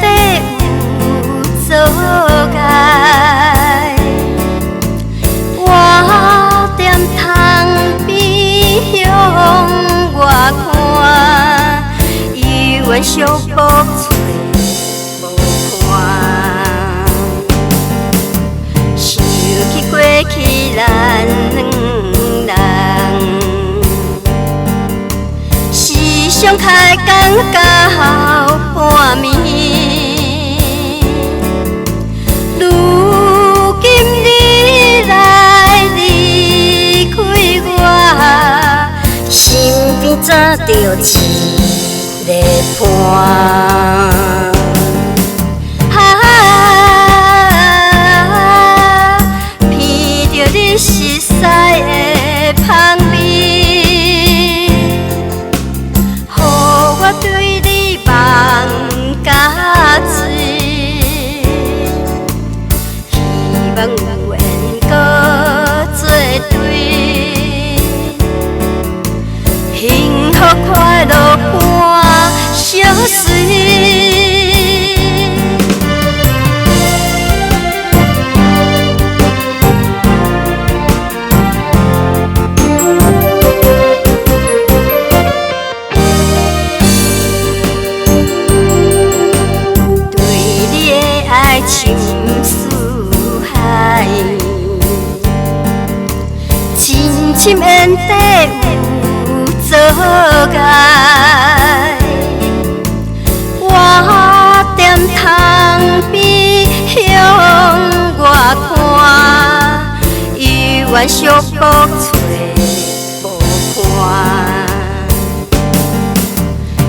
底有阻碍。我踮窗边向外看，伊原小木厝无看。想起过去咱两人，时常开讲到半暝。如今你来离开我，身边早就一个伴。闻着你熟悉的香味，予我对你梦甲醉。希望有缘搁做对，幸福快乐伴相随。深似海，深深眼底有阻碍。我踮窗边向外看，伊原小木厝无看。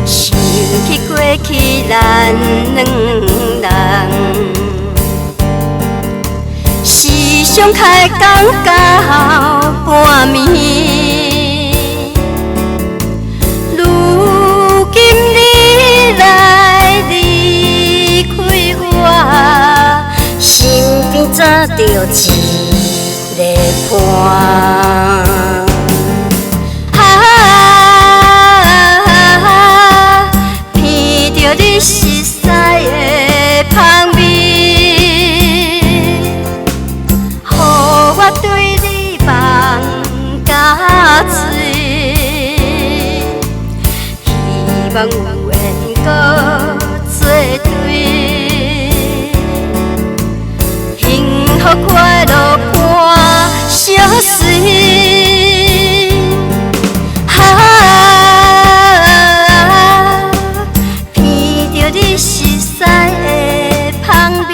想起过去咱两人，时常开讲到半暝。如今你来离开我，身边早就一个伴。你熟悉的香味，予我对你梦甲醉。希望有缘搁做对，幸福快乐伴相随。你熟悉的香味，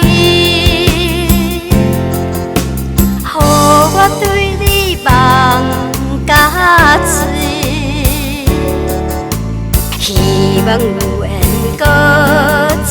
予我对你梦甲醉。希望有缘搁做